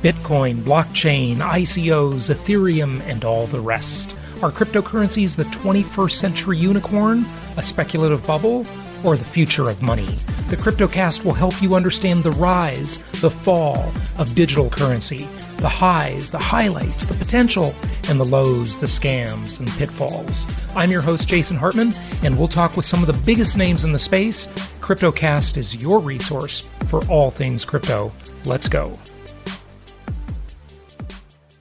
Bitcoin, blockchain, ICOs, Ethereum, and all the rest. Are cryptocurrencies the 21st century unicorn, a speculative bubble, or the future of money? The CryptoCast will help you understand the rise, the fall of digital currency, the highs, the highlights, the potential, and the lows, the scams, and pitfalls. I'm your host, Jason Hartman, and we'll talk with some of the biggest names in the space. CryptoCast is your resource for all things crypto. Let's go.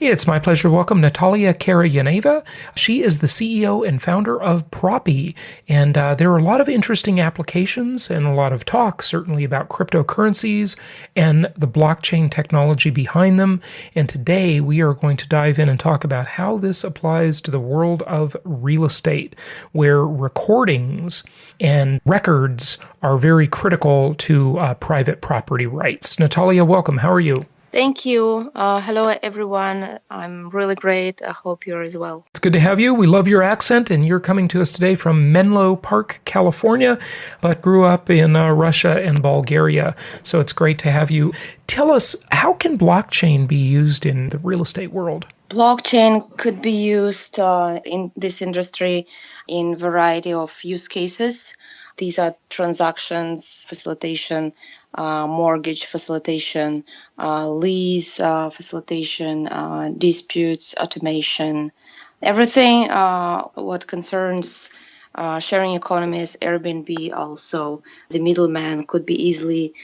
It's my pleasure to welcome Natalia Karayaneva. She is the CEO and founder of Propy, and there are a lot of interesting applications and a lot of talk, certainly about cryptocurrencies and the blockchain technology behind them. And today we are going to dive in and talk about how this applies to the world of real estate, where recordings and records are very critical to private property rights. Natalia, welcome. How are you? Thank you. Hello, everyone. I'm really great. I hope you're as well. It's good to have you. We love your accent, and you're coming to us today from Menlo Park, California, but grew up in Russia and Bulgaria. So it's great to have you. Tell us, how can blockchain be used in the real estate world? Blockchain could be used in this industry in a variety of use cases. These are transactions, facilitation, mortgage facilitation, lease facilitation, disputes, automation, everything what concerns sharing economies, Airbnb also. The middleman could be easily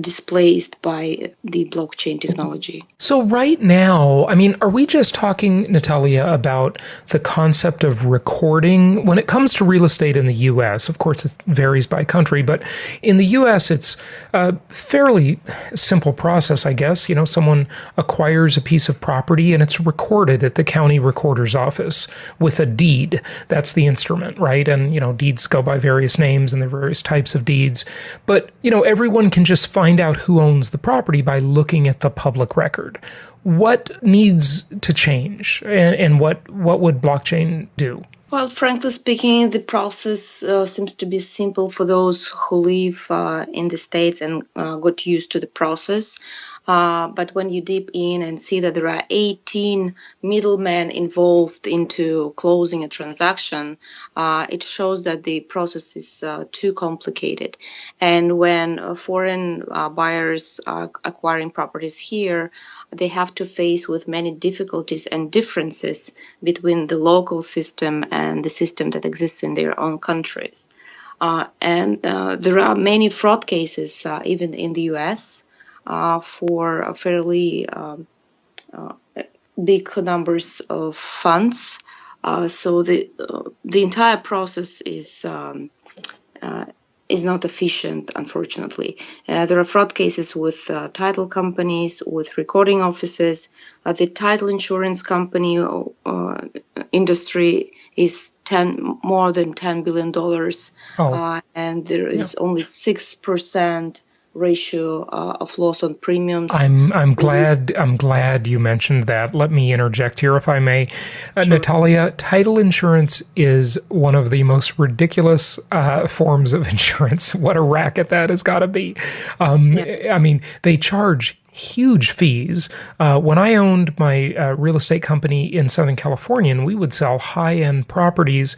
displaced by the blockchain technology. So right now, are we just talking, Natalia, about the concept of recording? When it comes to real estate in the U.S., of course, it varies by country, but in the U.S., it's a fairly simple process, I guess. Someone acquires a piece of property and it's recorded at the county recorder's office with a deed. That's the instrument, right? And, deeds go by various names and there are various types of deeds. But, everyone can just find out who owns the property by looking at the public record. What needs to change, and what would blockchain do? Well, frankly speaking, the process seems to be simple for those who live in the States and got used to the process. But when you dip in and see that there are 18 middlemen involved into closing a transaction, it shows that the process is too complicated. And when foreign buyers are acquiring properties here, they have to face with many difficulties and differences between the local system and the system that exists in their own countries. And there are many fraud cases, even in the US, for fairly big numbers of funds. So the entire process is not efficient, unfortunately. There are fraud cases with title companies, with recording offices. The title insurance company industry is more than $10 billion, and there is only 6% ratio of loss on premiums. I'm glad you mentioned that. Let me interject here, if I may. Sure. Natalia, title insurance is one of the most ridiculous forms of insurance. What a racket that has got to be. They charge huge fees. When I owned my real estate company in Southern California, and we would sell high-end properties,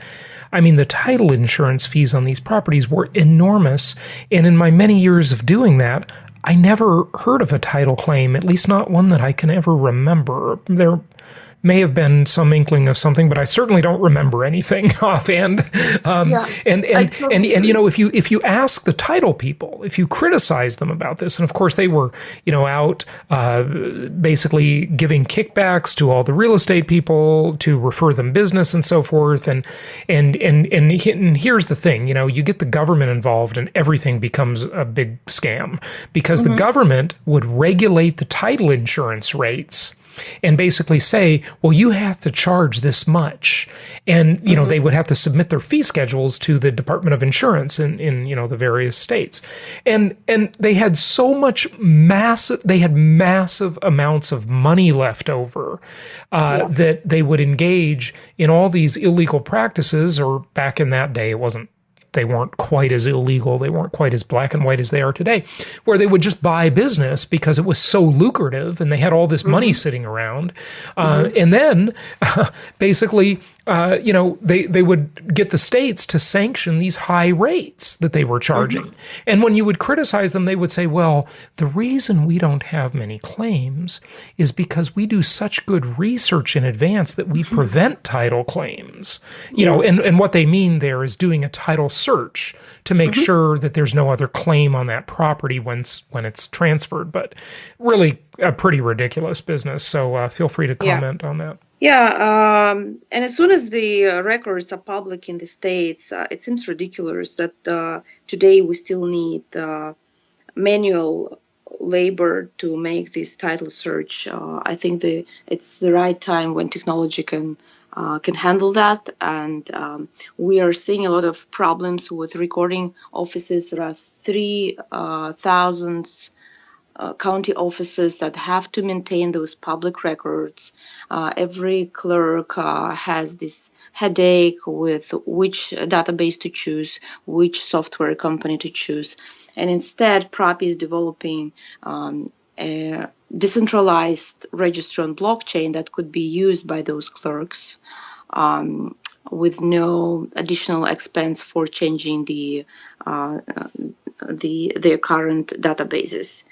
the title insurance fees on these properties were enormous. And in my many years of doing that, I never heard of a title claim, at least not one that I can ever remember. There may have been some inkling of something, but I certainly don't remember anything offhand. If you ask the title people, if you criticize them about this, and of course they were, out basically giving kickbacks to all the real estate people to refer them business and so forth, and here's the thing, you get the government involved and everything becomes a big scam because the government would regulate the title insurance rates and basically say, well, you have to charge this much. And, they would have to submit their fee schedules to the Department of Insurance in the various states. And they had massive amounts of money left over that they would engage in all these illegal practices, or back in that day, it wasn't they weren't quite as illegal, they weren't quite as black and white as they are today, where they would just buy business because it was so lucrative and they had all this money sitting around. And then basically, they would get the states to sanction these high rates that they were charging. And when you would criticize them, they would say, well, the reason we don't have many claims is because we do such good research in advance that we prevent title claims. And what they mean there is doing a title search to make sure that there's no other claim on that property when it's transferred. But really a pretty ridiculous business. So feel free to comment on that. Yeah, and as soon as the records are public in the States, it seems ridiculous that today we still need manual labor to make this title search. I think it's the right time when technology can handle that, and we are seeing a lot of problems with recording offices. There are 3,000 county offices that have to maintain those public records. Every clerk has this headache with which database to choose, which software company to choose. And instead, Propy is developing a decentralized registry on blockchain that could be used by those clerks with no additional expense for changing their current databases.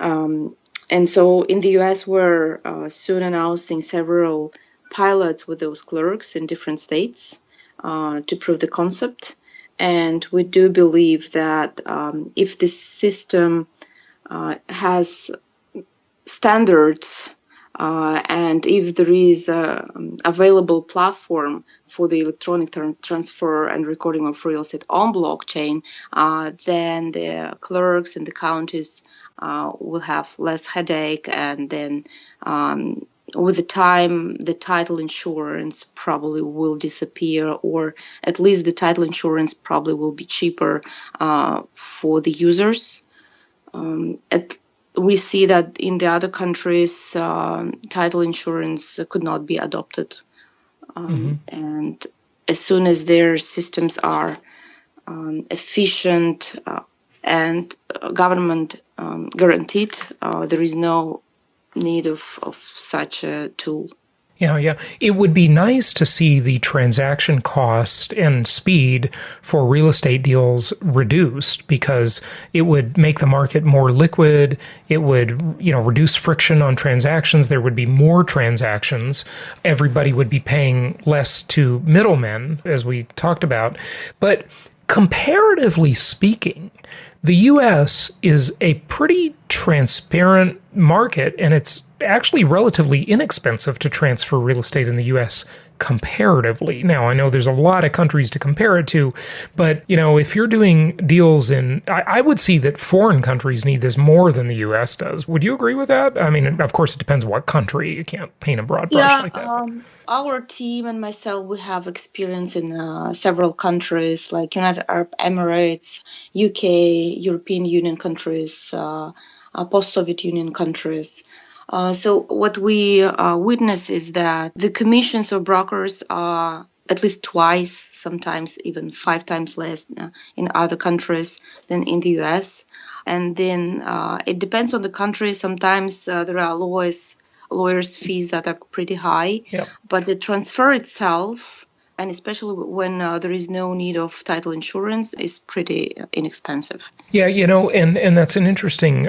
And so in the US, we're soon announcing several pilots with those clerks in different states to prove the concept. And we do believe that if this system has standards and if there is an available platform for the electronic transfer and recording of real estate on blockchain, then the clerks in the counties will have less headache, and then with the time, the title insurance probably will disappear, or at least the title insurance probably will be cheaper for the users. We see that in the other countries, title insurance could not be adopted. And as soon as their systems are efficient and government guaranteed, there is no need of such a tool. Yeah. It would be nice to see the transaction cost and speed for real estate deals reduced, because it would make the market more liquid. It would, reduce friction on transactions. There would be more transactions. Everybody would be paying less to middlemen, as we talked about. But comparatively speaking, the U.S. is a pretty transparent market, and it's actually relatively inexpensive to transfer real estate in the U.S. comparatively. Now, I know there's a lot of countries to compare it to, but, if you're doing deals I would see that foreign countries need this more than the U.S. does. Would you agree with that? I mean, of course, it depends what country. You can't paint a broad brush like that. Our team and myself, we have experience in several countries like United Arab Emirates, UK, European Union countries, post-Soviet Union countries. So what we witness is that the commissions of brokers are at least twice, sometimes even 5 times less in other countries than in the US. And then it depends on the country. Sometimes there are lawyers' fees that are pretty high, but the transfer itself, and especially when there is no need of title insurance, is pretty inexpensive. Yeah, and that's an interesting,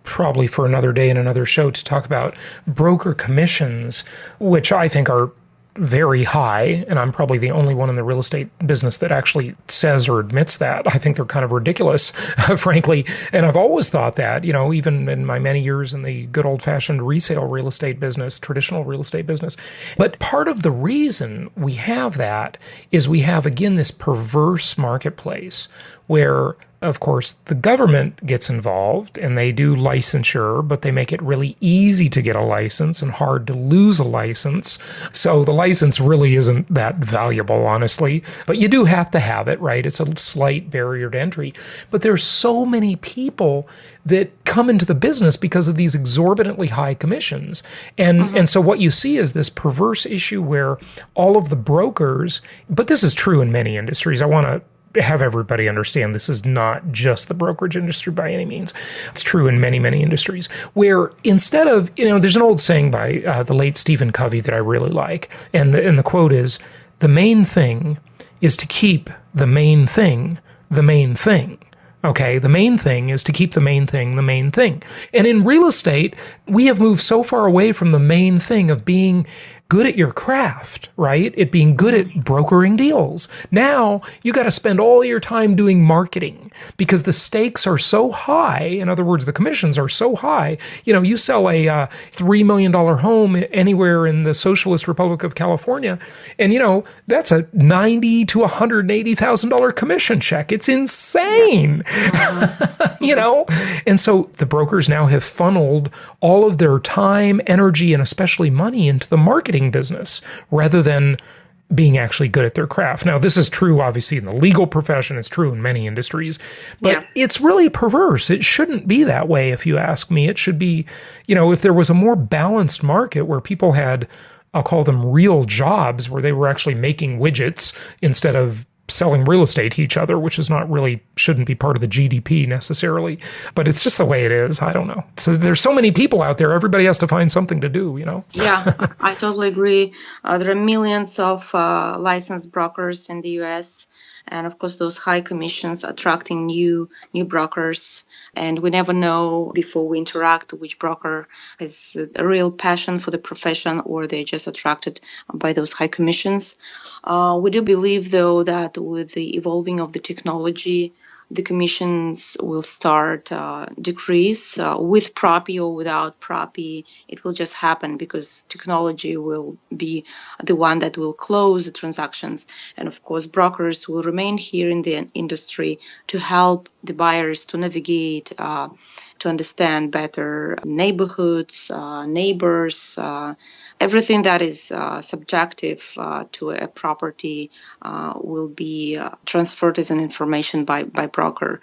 probably for another day and another show, to talk about broker commissions, which I think are very high, and I'm probably the only one in the real estate business that actually says or admits that. I think they're kind of ridiculous, frankly. And I've always thought that, even in my many years in the good old-fashioned resale real estate business, traditional real estate business. But part of the reason we have that is we have, again, this perverse marketplace where, of course, the government gets involved and they do licensure, but they make it really easy to get a license and hard to lose a license. So the license really isn't that valuable, honestly, but you do have to have it, right? It's a slight barrier to entry. But there's so many people that come into the business because of these exorbitantly high commissions. And so what you see is this perverse issue where all of the brokers, but this is true in many industries. I want to have everybody understand this is not just the brokerage industry by any means. It's true in many, many industries where instead of, there's an old saying by the late Stephen Covey that I really like. And the quote is, the main thing is to keep the main thing the main thing. Okay, the main thing is to keep the main thing the main thing. And in real estate, we have moved so far away from the main thing of being good at your craft, right? It being good at brokering deals. Now you got to spend all your time doing marketing because the stakes are so high. In other words, the commissions are so high. You sell a $3 million home anywhere in the Socialist Republic of California, and that's a $90,000 to $180,000 commission check. It's insane, And so the brokers now have funneled all of their time, energy, and especially money into the marketing business rather than being actually good at their craft. Now, this is true, obviously, in the legal profession. It's true in many industries, but it's really perverse. It shouldn't be that way, if you ask me. It should be, if there was a more balanced market where people had, I'll call them real jobs, where they were actually making widgets instead of selling real estate to each other, which is not really, shouldn't be part of the GDP necessarily, but it's just the way it is. I don't know. So there's so many people out there. Everybody has to find something to do, Yeah, I totally agree. There are millions of licensed brokers in the US. And of course, those high commissions attracting new brokers. And we never know before we interact which broker has a real passion for the profession or they're just attracted by those high commissions. We do believe, though, that with the evolving of the technology, the commissions will start decrease with Propy or without Propy. It will just happen because technology will be the one that will close the transactions. And of course, brokers will remain here in the industry to help the buyers to navigate, to understand better neighborhoods, neighbors, everything that is subjective to a property will be transferred as an information by broker.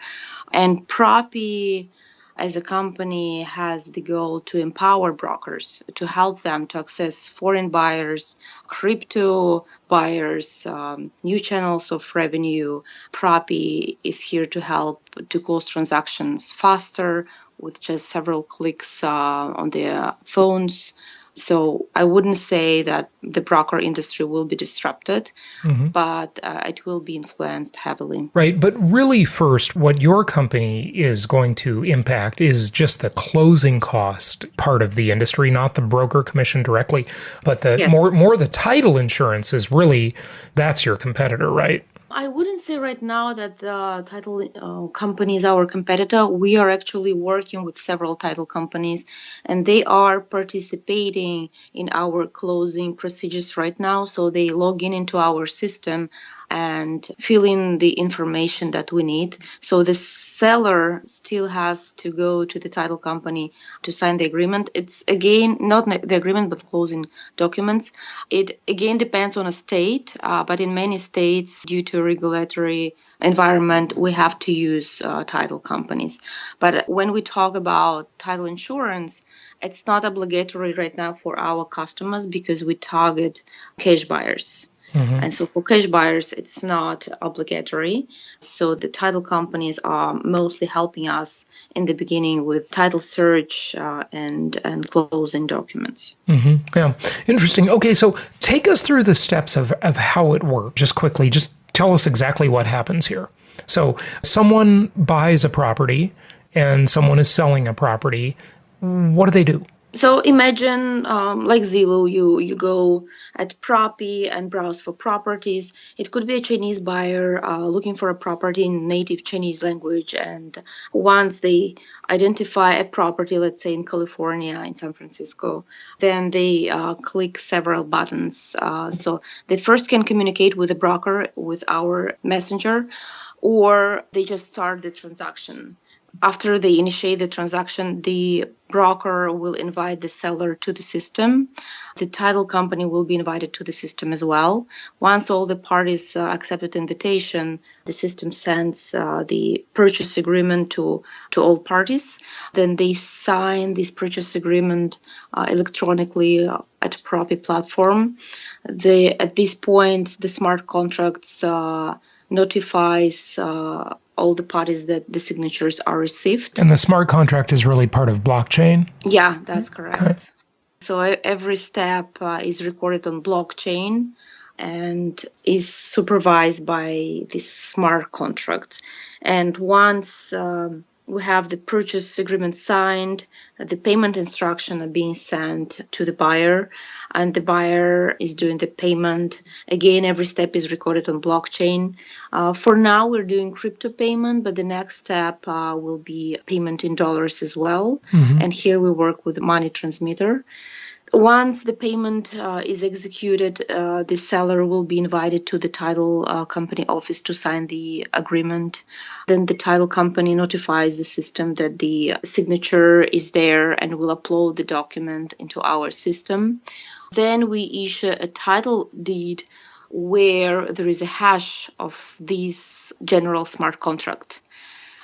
And Propy as a company has the goal to empower brokers, to help them to access foreign buyers, crypto buyers, new channels of revenue. Propy is here to help to close transactions faster with just several clicks on their phones. So I wouldn't say that the broker industry will be disrupted, but it will be influenced heavily. Right. But really first, what your company is going to impact is just the closing cost part of the industry, not the broker commission directly, but the more the title insurance is really, that's your competitor, right? I wouldn't say right now that the title company is our competitor. We are actually working with several title companies, and they are participating in our closing procedures right now. So they log in into our system and fill in the information that we need. So the seller still has to go to the title company to sign the agreement. It's again not the agreement, but closing documents. It again depends on a state, but in many states, due to regulatory environment, we have to use title companies. But when we talk about title insurance, it's not obligatory right now for our customers because we target cash buyers. And so for cash buyers, it's not obligatory. So the title companies are mostly helping us in the beginning with title search and closing documents. Yeah, interesting. Okay, so take us through the steps of how it works. Just quickly, just tell us exactly what happens here. So someone buys a property and someone is selling a property. What do they do? So imagine like Zillow, you go at Propy and browse for properties. It could be a Chinese buyer looking for a property in native Chinese language. And once they identify a property, let's say in California, in San Francisco, then they click several buttons. So they first can communicate with the broker, with our messenger, or they just start the transaction. After they initiate the transaction, the broker will invite the seller to the system. The title company will be invited to the system as well. Once all the parties accepted the invitation, the system sends the purchase agreement to all parties. Then they sign this purchase agreement electronically at Propy platform. At this point, the smart contracts notifies all the parties that the signatures are received. And the smart contract is really part of blockchain? Yeah, that's correct. Okay. So every step is recorded on blockchain and is supervised by this smart contract. And once we have the purchase agreement signed, the payment instructions are being sent to the buyer, and the buyer is doing the payment. Again, every step is recorded on blockchain. For now, we're doing crypto payment, but the next step will be payment in dollars as well. And here we work with the money transmitter. Once the payment is executed, the seller will be invited to the title company office to sign the agreement. Then the title company notifies the system that the signature is there and will upload the document into our system. Then we issue a title deed where there is a hash of this general smart contract.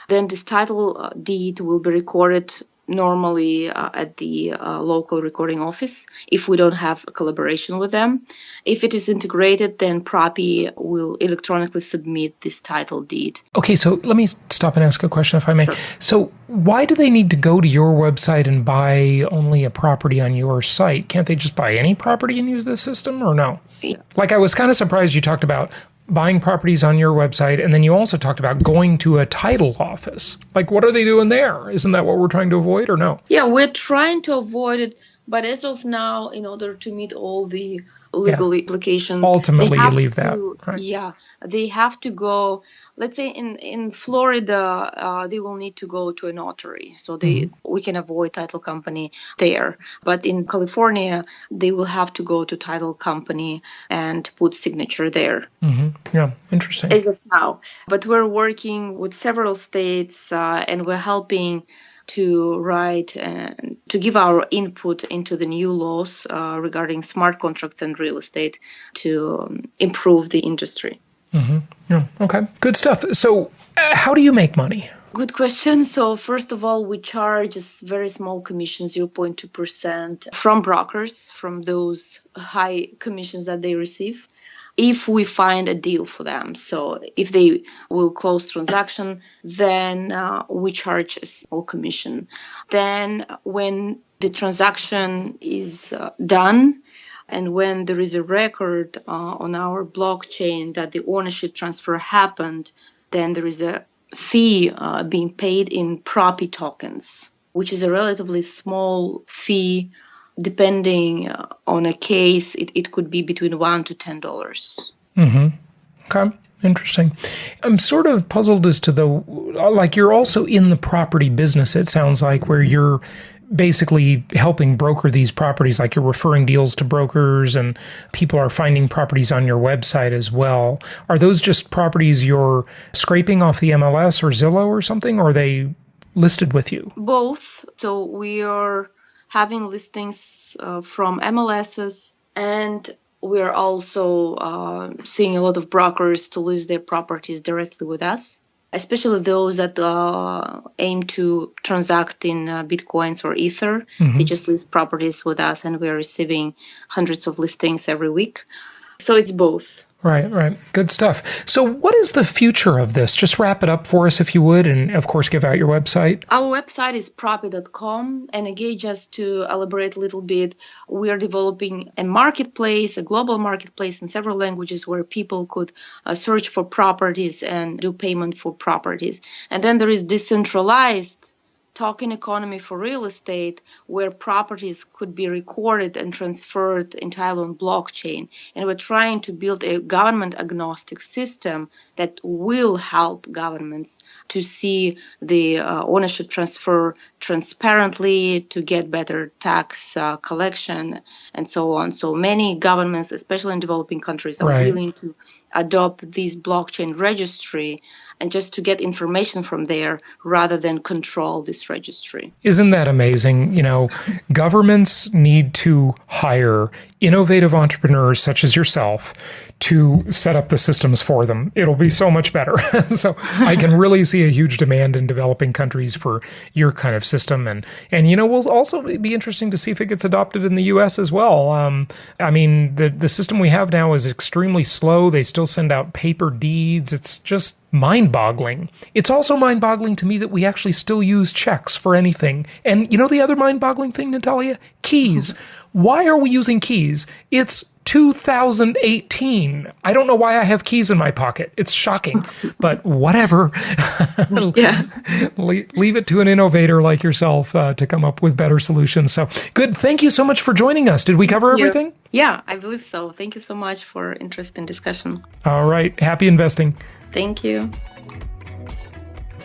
Then this title deed will be recorded normally at the local recording office if we don't have a collaboration with them. If it is integrated, then Propy will electronically submit this title deed. Okay, so let me stop and ask a question, if I may. Sure. So why do they need to go to your website and buy only a property on your site? Can't they just buy any property and use this system, or no? Yeah. Like, I was kind of surprised you talked about buying properties on your website, and then you also talked about going to a title office. Like, what are they doing there? Isn't that what we're trying to avoid, or no? Yeah, we're trying to avoid it, but as of now, in order to meet all the legal implications, Ultimately, they you have leave to, that. Right. Yeah, they have to go. Let's say in Florida, they will need to go to a notary, so we can avoid title company there. But in California, they will have to go to title company and put signature there. Yeah, interesting. As of now, but we're working with several states, and we're helping to write and to give our input into the new laws regarding smart contracts and real estate to improve the industry. Yeah, okay, good stuff. So how do you make money? Good question. So first of all, we charge a very small commission, 0.2% from brokers, from those high commissions that they receive, if we find a deal for them. So if they will close transaction, then we charge a small commission. Then when the transaction is done, and when there is a record on our blockchain that the ownership transfer happened, then there is a fee being paid in Propy tokens, which is a relatively small fee. Depending on a case, it could be between $1 to $10. Okay, interesting. I'm sort of puzzled as to like, you're also in the property business, it sounds like, where you're basically helping broker these properties, like you're referring deals to brokers and people are finding properties on your website as well. Are those just properties you're scraping off the MLS or Zillow or something, or are they listed with you? Both. So we are having listings from MLSs, and we're also seeing a lot of brokers to list their properties directly with us, especially those that aim to transact in Bitcoins or Ether. They just list properties with us, and we're receiving hundreds of listings every week. So it's both. Right. Good stuff. So what is the future of this? Just wrap it up for us, if you would, and of course, give out your website. Our website is propy.com. And again, just to elaborate a little bit, we are developing a marketplace, a global marketplace in several languages where people could search for properties and do payment for properties. And then there is decentralized token economy for real estate, where properties could be recorded and transferred entirely on blockchain. And we're trying to build a government agnostic system that will help governments to see the ownership transfer transparently, to get better tax collection, and so on. So many governments, especially in developing countries, are willing to adopt this blockchain registry and just to get information from there rather than control this registry. Isn't that amazing? You know, governments need to hire innovative entrepreneurs such as yourself to set up the systems for them. It'll be so much better. So I can really see a huge demand in developing countries for your kind of system. And we'll also be interesting to see if it gets adopted in the US as well. I mean, the system we have now is extremely slow. They still send out paper deeds. It's just mind-boggling. It's also mind-boggling to me that we actually still use checks for anything. And the other mind-boggling thing, Natalia? Keys. Why are we using keys? It's 2018. I don't know why I have keys in my pocket. It's shocking, but whatever. Yeah. Leave it to an innovator like yourself to come up with better solutions. So good. Thank you so much for joining us. Did we cover everything? Yeah, I believe so. Thank you so much for interesting discussion. All right. Happy investing. Thank you.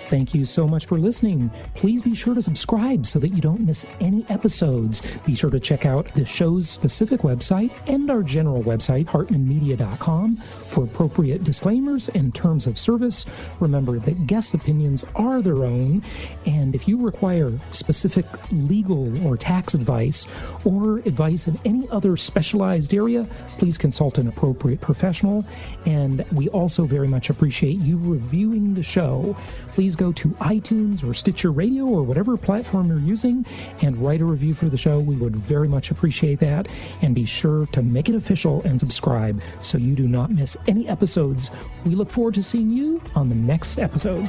Thank you so much for listening. Please be sure to subscribe so that you don't miss any episodes. Be sure to check out the show's specific website and our general website, hartmanmedia.com, for appropriate disclaimers and terms of service. Remember that guest opinions are their own, and if you require specific legal or tax advice or advice in any other specialized area, please consult an appropriate professional. And we also very much appreciate you reviewing the show. Please go to iTunes or Stitcher Radio or whatever platform you're using and write a review for the show. We would very much appreciate that. And be sure to make it official and subscribe so you do not miss any episodes. We look forward to seeing you on the next episode.